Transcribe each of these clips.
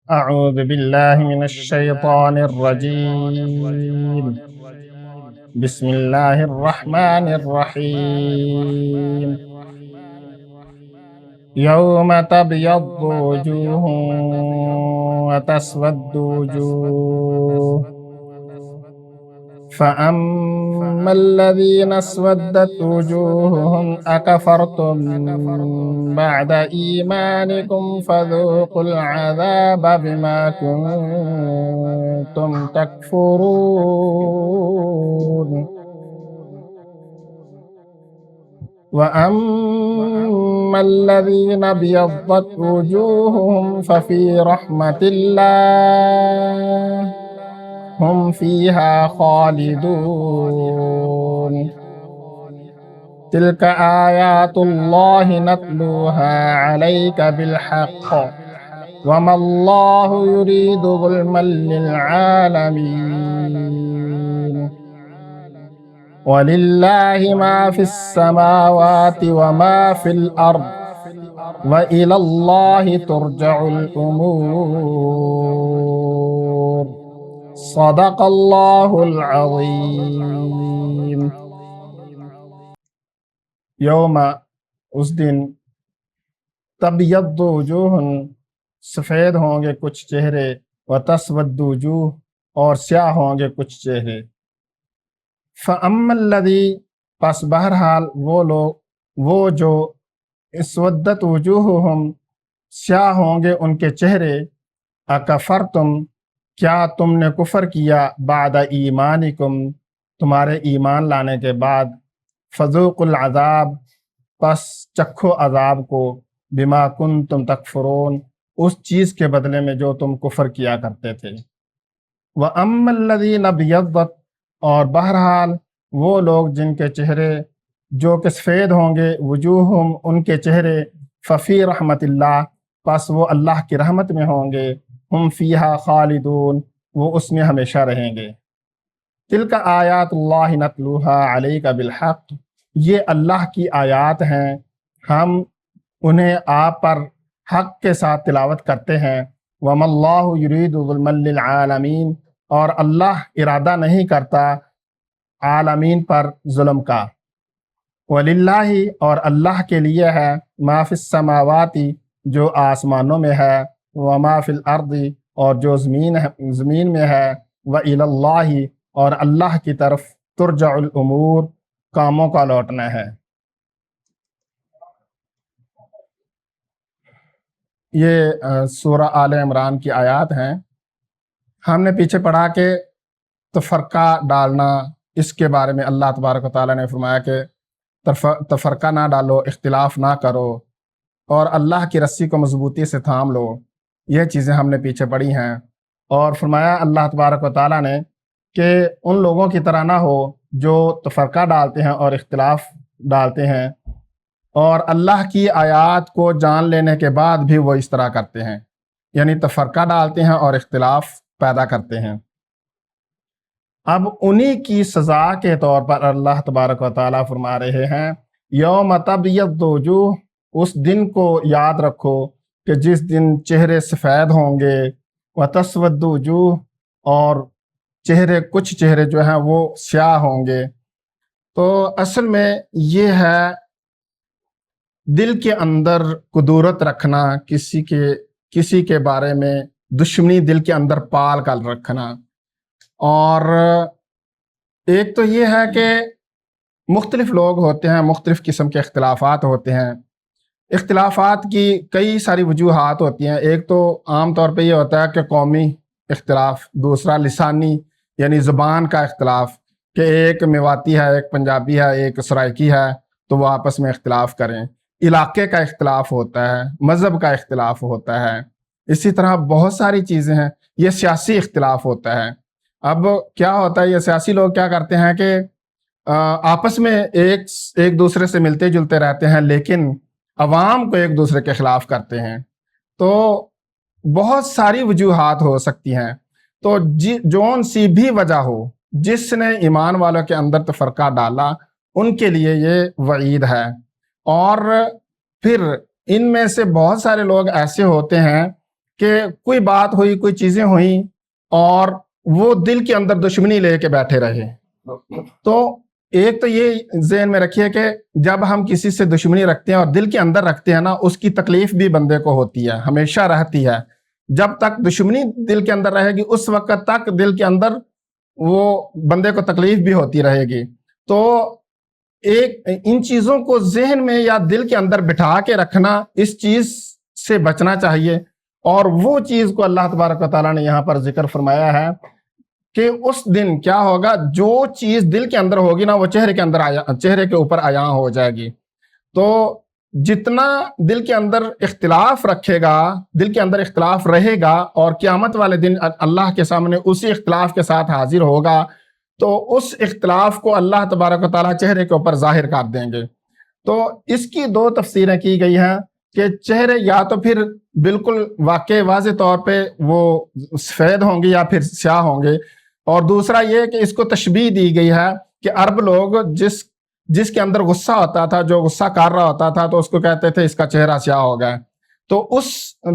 أعوذ بالله من الشيطان الرجيم. بسم الله الرحمن الرحيم. يوم تبيض وجوه وتسود وجوه فأما الذين اسودت وجوههم أكفرتم بعد إيمانكم فذوقوا العذاب بما كنتم تكفرون وأما الذين ابيضت وجوههم ففي رحمة الله هم فيها خالدون تلك آيات الله نتلوها عليك بالحق وما الله يريد ظلما للعالمين ولله ما في السماوات وما في الأرض وإلى الله ترجع الأمور صدق اللہ العظیم۔ یوم، اس دن، تبیض وجوہ، سفید ہوں گے کچھ چہرے، وتسود وجوہ، اور سیاہ ہوں گے کچھ چہرے۔ فاما الذی، پس بہرحال وہ جو اسودت وجوہہم، سیاہ ہوں گے ان کے چہرے، اکفرتم، کیا تم نے کفر کیا، بعد ایمانکم، تمہارے ایمان لانے کے بعد، فذوقوا العذاب، پس چکھو عذاب کو، بما کنتم تکفرون، اس چیز کے بدلے میں جو تم کفر کیا کرتے تھے۔ وَأَمَّا الَّذِينَ ابْيَضَّتْ، اور بہرحال وہ لوگ جن کے چہرے جو کہ سفید ہوں گے، وجوہہم، ان کے چہرے، ففی رحمت اللہ، پس وہ اللہ کی رحمت میں ہوں گے، ہم فیہا خالدون، وہ اس میں ہمیشہ رہیں گے۔ تلک آیات اللہ نتلوہا علیک بالحق، یہ اللہ کی آیات ہیں، ہم انہیں آپ پر حق کے ساتھ تلاوت کرتے ہیں۔ وما اللہ یرید ظلما للعالمین، اور اللہ ارادہ نہیں کرتا عالمین پر ظلم کا۔ وللہ، اور اللہ کے لیے ہے، ما فی السماوات، جو آسمانوں میں ہے، وما فی الارض، اور جو زمین میں ہے، وإلی اللہ، اور اللہ کی طرف ترجع الامور، کاموں کا لوٹنا ہے۔ یہ سورہ آل عمران کی آیات ہیں۔ ہم نے پیچھے پڑھا کہ تفرقہ ڈالنا، اس کے بارے میں اللہ تبارک و تعالیٰ نے فرمایا کہ تفرقہ نہ ڈالو، اختلاف نہ کرو، اور اللہ کی رسی کو مضبوطی سے تھام لو۔ یہ چیزیں ہم نے پیچھے پڑھی ہیں، اور فرمایا اللہ تبارک و تعالیٰ نے کہ ان لوگوں کی طرح نہ ہو جو تفرقہ ڈالتے ہیں اور اختلاف ڈالتے ہیں، اور اللہ کی آیات کو جان لینے کے بعد بھی وہ اس طرح کرتے ہیں، یعنی تفرقہ ڈالتے ہیں اور اختلاف پیدا کرتے ہیں۔ اب انہی کی سزا کے طور پر اللہ تبارک و تعالیٰ فرما رہے ہیں، یوم تبیض وجوہ، اس دن کو یاد رکھو کہ جس دن چہرے سفید ہوں گے، وتسود وجوہ، اور کچھ چہرے جو ہیں وہ سیاہ ہوں گے۔ تو اصل میں یہ ہے دل کے اندر قدورت رکھنا، کسی کے بارے میں دشمنی دل کے اندر پال کر رکھنا۔ اور ایک تو یہ ہے کہ مختلف لوگ ہوتے ہیں، مختلف قسم کے اختلافات ہوتے ہیں۔ اختلافات کی کئی ساری وجوہات ہوتی ہیں۔ ایک تو عام طور پہ یہ ہوتا ہے کہ قومی اختلاف، دوسرا لسانی یعنی زبان کا اختلاف، کہ ایک میواتی ہے، ایک پنجابی ہے، ایک سرائکی ہے، تو وہ آپس میں اختلاف کریں۔ علاقے کا اختلاف ہوتا ہے، مذہب کا اختلاف ہوتا ہے، اسی طرح بہت ساری چیزیں ہیں۔ یہ سیاسی اختلاف ہوتا ہے۔ اب کیا ہوتا ہے، یہ سیاسی لوگ کیا کرتے ہیں کہ آپس میں ایک دوسرے سے ملتے جلتے رہتے ہیں، لیکن عوام کو ایک دوسرے کے خلاف کرتے ہیں۔ تو بہت ساری وجوہات ہو سکتی ہیں۔ تو جون سی بھی وجہ ہو، جس نے ایمان والوں کے اندر تفرقہ ڈالا، ان کے لیے یہ وعید ہے۔ اور پھر ان میں سے بہت سارے لوگ ایسے ہوتے ہیں کہ کوئی بات ہوئی، کوئی چیزیں ہوئیں اور وہ دل کے اندر دشمنی لے کے بیٹھے رہے. تو ایک تو یہ ذہن میں رکھیے کہ جب ہم کسی سے دشمنی رکھتے ہیں اور دل کے اندر رکھتے ہیں نا، اس کی تکلیف بھی بندے کو ہوتی ہے، ہمیشہ رہتی ہے. جب تک دشمنی دل کے اندر رہے گی اس وقت تک دل کے اندر وہ بندے کو تکلیف بھی ہوتی رہے گی. تو ایک ان چیزوں کو ذہن میں یا دل کے اندر بٹھا کے رکھنا، اس چیز سے بچنا چاہیے. اور وہ چیز کو اللہ تبارک و تعالیٰ نے یہاں پر ذکر فرمایا ہے کہ اس دن کیا ہوگا، جو چیز دل کے اندر ہوگی نا وہ چہرے کے اوپر عیاں ہو جائے گی. تو جتنا دل کے اندر اختلاف رکھے گا، دل کے اندر اختلاف رہے گا اور قیامت والے دن اللہ کے سامنے اسی اختلاف کے ساتھ حاضر ہوگا، تو اس اختلاف کو اللہ تبارک و تعالیٰ چہرے کے اوپر ظاہر کر دیں گے. تو اس کی دو تفسیریں کی گئی ہیں کہ چہرے یا تو پھر بالکل واضح طور پہ وہ سفید ہوں گے یا پھر سیاہ ہوں گے، اور دوسرا یہ کہ اس کو تشبیہ دی گئی ہے کہ عرب لوگ جس کے اندر غصہ ہوتا تھا، جو غصہ کر رہا ہوتا تھا، تو اس کو کہتے تھے اس کا چہرہ سیاہ ہو گیا. تو اس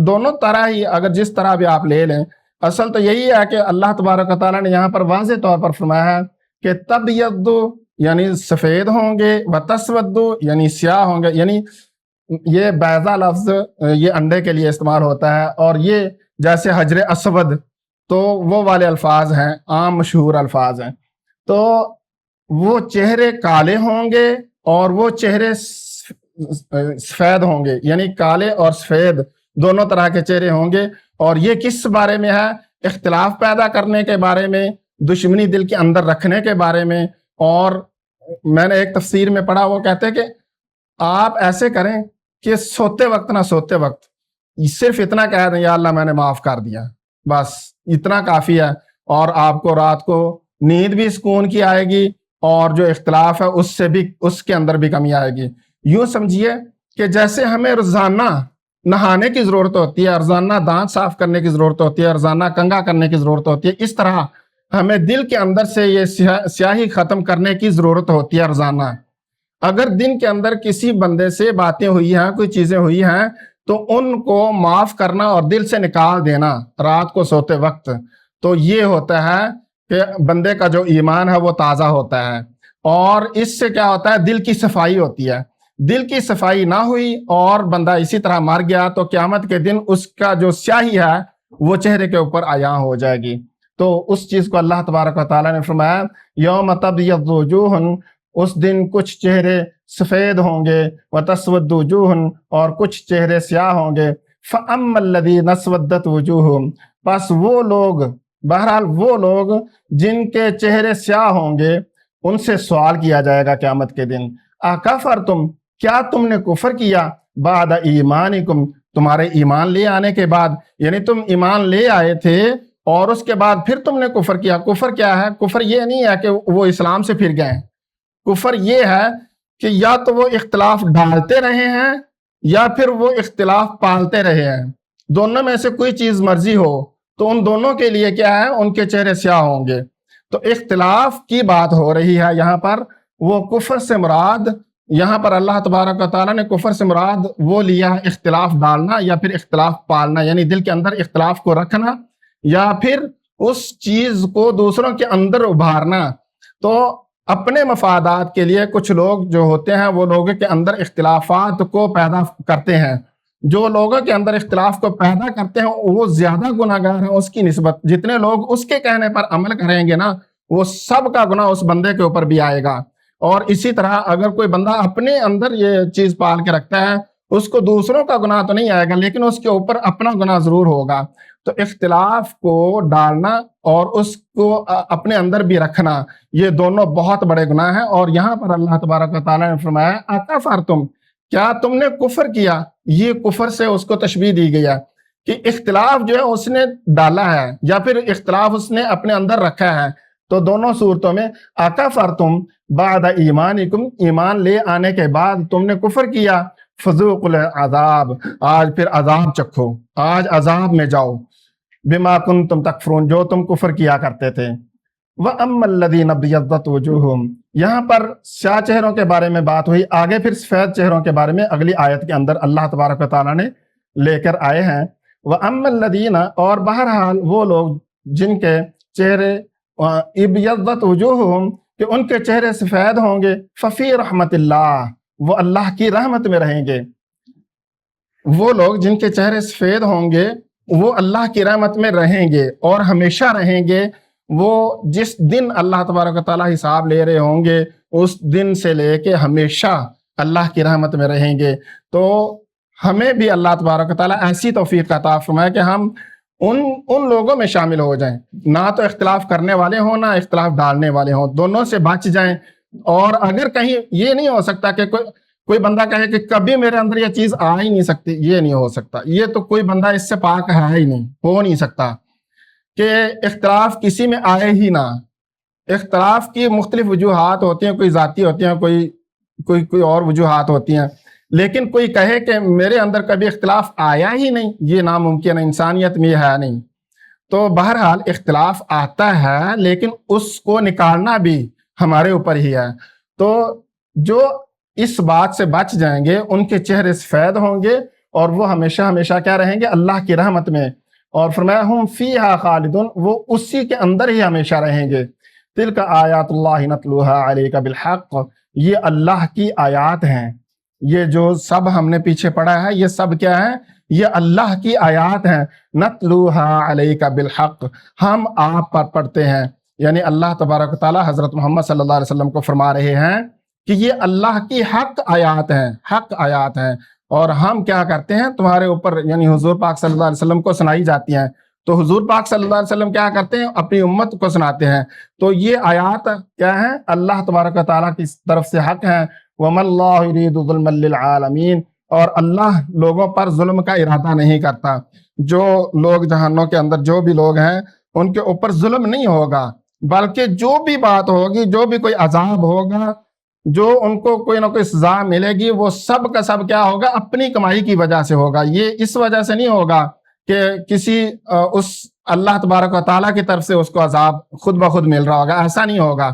دونوں طرح ہی اگر جس طرح بھی آپ لے لیں، اصل تو یہی ہے کہ اللہ تبارک و تعالیٰ نے یہاں پر واضح طور پر فرمایا ہے کہ تبیض یعنی سفید ہوں گے، وتسود یعنی سیاہ ہوں گے. یعنی یہ بیضا لفظ یہ انڈے کے لیے استعمال ہوتا ہے، اور یہ جیسے حجر اسود تو وہ والے الفاظ ہیں، عام مشہور الفاظ ہیں. تو وہ چہرے کالے ہوں گے اور وہ چہرے سفید ہوں گے، یعنی کالے اور سفید دونوں طرح کے چہرے ہوں گے. اور یہ کس بارے میں ہے؟ اختلاف پیدا کرنے کے بارے میں، دشمنی دل کے اندر رکھنے کے بارے میں. اور میں نے ایک تفسیر میں پڑھا، وہ کہتے ہیں کہ آپ ایسے کریں کہ سوتے وقت نہ سوتے وقت صرف اتنا کہہ دیں یا اللہ میں نے معاف کر دیا، بس اتنا کافی ہے، اور آپ کو رات کو نیند بھی سکون کی آئے گی اور جو اختلاف ہے اس کے اندر بھی کمی آئے گی. یوں سمجھیے کہ جیسے ہمیں روزانہ نہانے کی ضرورت ہوتی ہے، روزانہ دانت صاف کرنے کی ضرورت ہوتی ہے، روزانہ کنگھا کرنے کی ضرورت ہوتی ہے، اس طرح ہمیں دل کے اندر سے یہ سیاہی ختم کرنے کی ضرورت ہوتی ہے روزانہ. اگر دن کے اندر کسی بندے سے باتیں ہوئی ہیں، کوئی چیزیں ہوئی ہیں، تو ان کو معاف کرنا اور دل سے نکال دینا رات کو سوتے وقت، تو یہ ہوتا ہے کہ بندے کا جو ایمان ہے وہ تازہ ہوتا ہے. اور اس سے کیا ہوتا ہے؟ دل کی صفائی ہوتی ہے. دل کی صفائی نہ ہوئی اور بندہ اسی طرح مر گیا تو قیامت کے دن اس کا جو سیاہی ہے وہ چہرے کے اوپر عیاں ہو جائے گی. تو اس چیز کو اللہ تبارک و تعالیٰ نے فرمایا یوم تبیض وجوہ، اس دن کچھ چہرے سفید ہوں گے، وتسود وجوہ، اور کچھ چہرے سیاہ ہوں گے. فَأَمَّا الَّذِينَ اسْوَدَّتْ وُجُوهُهُمْ، پس وہ لوگ، بہرحال وہ لوگ جن کے چہرے سیاہ ہوں گے، ان سے سوال کیا جائے گا قیامت کے دن، اَكَفَرْتُمْ، کیا تم نے کفر کیا، بعد ایمانکم، تمہارے ایمان لے آنے کے بعد، یعنی تم ایمان لے آئے تھے اور اس کے بعد پھر تم نے کفر کیا. کفر کیا ہے؟ کفر یہ نہیں ہے کہ وہ اسلام سے پھر گئے ہیں. کفر یہ ہے کہ یا تو وہ اختلاف ڈالتے رہے ہیں یا پھر وہ اختلاف پالتے رہے ہیں. دونوں میں سے کوئی چیز مرضی ہو تو ان دونوں کے لیے کیا ہے؟ ان کے چہرے سیاہ ہوں گے. تو اختلاف کی بات ہو رہی ہے یہاں پر. وہ کفر سے مراد، یہاں پر اللہ تبارک و تعالیٰ نے کفر سے مراد وہ لیا ہے اختلاف ڈالنا یا پھر اختلاف پالنا، یعنی دل کے اندر اختلاف کو رکھنا یا پھر اس چیز کو دوسروں کے اندر ابھارنا. تو اپنے مفادات کے لیے کچھ لوگ جو ہوتے ہیں وہ لوگوں کے اندر اختلافات کو پیدا کرتے ہیں. جو لوگوں کے اندر اختلاف کو پیدا کرتے ہیں وہ زیادہ گناہ گار ہیں اس کی نسبت. جتنے لوگ اس کے کہنے پر عمل کریں گے نا، وہ سب کا گناہ اس بندے کے اوپر بھی آئے گا. اور اسی طرح اگر کوئی بندہ اپنے اندر یہ چیز پال کے رکھتا ہے، اس کو دوسروں کا گناہ تو نہیں آئے گا لیکن اس کے اوپر اپنا گناہ ضرور ہوگا. تو اختلاف کو ڈالنا اور اس کو اپنے اندر بھی رکھنا، یہ دونوں بہت بڑے گناہ ہیں. اور یہاں پر اللہ تبارک و تعالیٰ نے فرمایا اَكَفَرْتُمْ، کیا تم نے کفر کیا. یہ کفر سے اس کو تشبیہ دی گئی ہے کہ اختلاف جو ہے اس نے ڈالا ہے یا پھر اختلاف اس نے اپنے اندر رکھا ہے. تو دونوں صورتوں میں اَكَفَرْتُمْ بعد ایمانکم، ایمان لے آنے کے بعد تم نے کفر کیا، فذوقوا العذاب، آج پھر عذاب چکھو، آج عذاب میں جاؤ، بما کنتم تکفرون، جو تم کفر کیا کرتے تھے. وَأَمَّا الَّذِينَ ابْيَضَّتْ وُجُوهُهُمْ، یہاں پر سیاہ چہروں کے بارے میں بات ہوئی. آگے پھر سفید چہروں کے بارے میں اگلی آیت کے اندر اللہ تبارک و تعالیٰ نے لے کر آئے ہیں. وَأَمَّا الَّذِينَ اور بہرحال وہ لوگ جن کے چہرے ابیضت وجوہہم کہ ان کے چہرے سفید ہوں گے، ففی رحمت اللہ وہ اللہ کی رحمت میں رہیں گے. وہ لوگ جن کے چہرے سفید ہوں گے وہ اللہ کی رحمت میں رہیں گے اور ہمیشہ رہیں گے. وہ جس دن اللہ تبارک و تعالیٰ حساب لے رہے ہوں گے اس دن سے لے کے ہمیشہ اللہ کی رحمت میں رہیں گے. تو ہمیں بھی اللہ تبارک و تعالیٰ ایسی توفیق عطا فرمائے کہ ہم ان لوگوں میں شامل ہو جائیں، نہ تو اختلاف کرنے والے ہوں نہ اختلاف ڈالنے والے ہوں، دونوں سے بچ جائیں. اور اگر کہیں یہ نہیں ہو سکتا کہ کوئی بندہ کہے کہ کبھی میرے اندر یہ چیز آ ہی نہیں سکتی، یہ نہیں ہو سکتا، یہ تو کوئی بندہ اس سے پاک ہے ہی نہیں، ہو نہیں سکتا کہ اختلاف کسی میں آئے ہی نہ. اختلاف کی مختلف وجوہات ہوتی ہیں، کوئی ذاتی ہوتی ہیں، کوئی اور وجوہات ہوتی ہیں، لیکن کوئی کہے کہ میرے اندر کبھی اختلاف آیا ہی نہیں، یہ ناممکن ہے، انسانیت میں یہ ہے نہیں. تو بہرحال اختلاف آتا ہے لیکن اس کو نکالنا بھی ہمارے اوپر ہی ہے. تو جو اس بات سے بچ جائیں گے ان کے چہرے سفید ہوں گے اور وہ ہمیشہ ہمیشہ کیا رہیں گے؟ اللہ کی رحمت میں. اور فرمایا ہم فیہا خالدون وہ اسی کے اندر ہی ہمیشہ رہیں گے. تلک آیات اللہ نتلوہا علیک بالحق یہ اللہ کی آیات ہیں. یہ جو سب ہم نے پیچھے پڑھا ہے یہ سب کیا ہے؟ یہ اللہ کی آیات ہیں. نتلوہا علیک بالحق ہم آپ پر پڑھتے ہیں، یعنی اللہ تبارک و تعالیٰ حضرت محمد صلی اللہ علیہ وسلم کو فرما رہے ہیں کہ یہ اللہ کی حق آیات ہیں، حق آیات ہیں، اور ہم کیا کرتے ہیں تمہارے اوپر، یعنی حضور پاک صلی اللہ علیہ وسلم کو سنائی جاتی ہیں. تو حضور پاک صلی اللہ علیہ وسلم کیا کرتے ہیں؟ اپنی امت کو سناتے ہیں. تو یہ آیات کیا ہیں؟ اللہ تبارک و تعالیٰ کی طرف سے حق ہیں. وَمَا اللَّهُ يُرِيدُ ظُلْمًا لِلْعَالَمِينَ اور اللہ لوگوں پر ظلم کا ارادہ نہیں کرتا. جو لوگ جہنم کے اندر جو بھی لوگ ہیں ان کے اوپر ظلم نہیں ہوگا، بلکہ جو بھی بات ہوگی، جو بھی کوئی عذاب ہوگا، جو ان کو کوئی نہ کوئی سزا ملے گی، وہ سب کا سب کیا ہوگا؟ اپنی کمائی کی وجہ سے ہوگا. یہ اس وجہ سے نہیں ہوگا کہ کسی اس اللہ تبارک و تعالیٰ کی طرف سے اس کو عذاب خود بخود مل رہا ہوگا، ایسا نہیں ہوگا.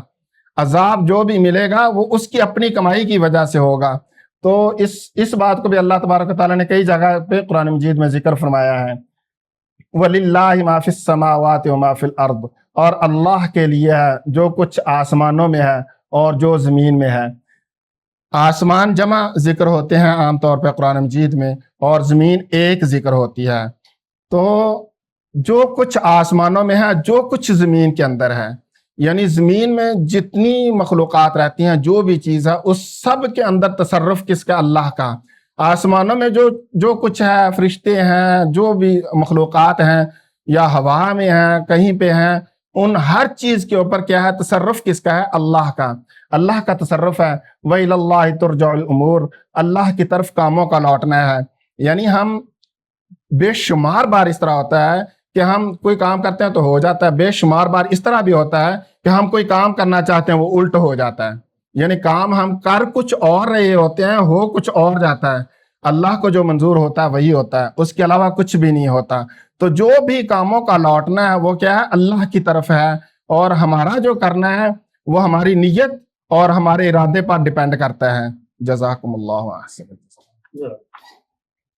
عذاب جو بھی ملے گا وہ اس کی اپنی کمائی کی وجہ سے ہوگا. تو اس بات کو بھی اللہ تبارک و تعالیٰ نے کئی جگہ پہ قرآن مجید میں ذکر فرمایا ہے. وَلِلَّهِ مَا فِي السَّمَاوَاتِ وَمَا فِي الْأَرْضِ اور اللہ کے لیے ہے جو کچھ آسمانوں میں ہے اور جو زمین میں ہے. آسمان جمع ذکر ہوتے ہیں عام طور پہ قرآن مجید میں، اور زمین ایک ذکر ہوتی ہے. تو جو کچھ آسمانوں میں ہے، جو کچھ زمین کے اندر ہے، یعنی زمین میں جتنی مخلوقات رہتی ہیں، جو بھی چیز ہے، اس سب کے اندر تصرف کس کا؟ اللہ کا. آسمانوں میں جو کچھ ہے، فرشتے ہیں، جو بھی مخلوقات ہیں، یا ہوا میں ہیں، کہیں پہ ہیں، ان ہر چیز کے اوپر کیا ہے؟ تصرف کس کا ہے؟ اللہ کا. اللہ کا تصرف ہے. وَإِلَى اللَّهِ تُرْجَعُ الْأُمُورُ اللہ کی طرف کاموں کا لوٹنا ہے. یعنی ہم بے شمار بار اس طرح ہوتا ہے کہ ہم کوئی کام کرتے ہیں تو ہو جاتا ہے، بے شمار بار اس طرح بھی ہوتا ہے کہ ہم کوئی کام کرنا چاہتے ہیں وہ الٹ ہو جاتا ہے. یعنی کام ہم کر کچھ اور رہے ہوتے ہیں، ہو کچھ اور جاتا ہے. اللہ کو جو منظور ہوتا ہے وہی ہوتا ہے، اس کے علاوہ کچھ بھی نہیں ہوتا. تو جو بھی کاموں کا لوٹنا ہے وہ کیا ہے؟ اللہ کی طرف ہے. اور ہمارا جو کرنا ہے وہ ہماری نیت اور ہمارے ارادے پر ڈیپینڈ کرتا ہے. جزاکم اللہ احسن.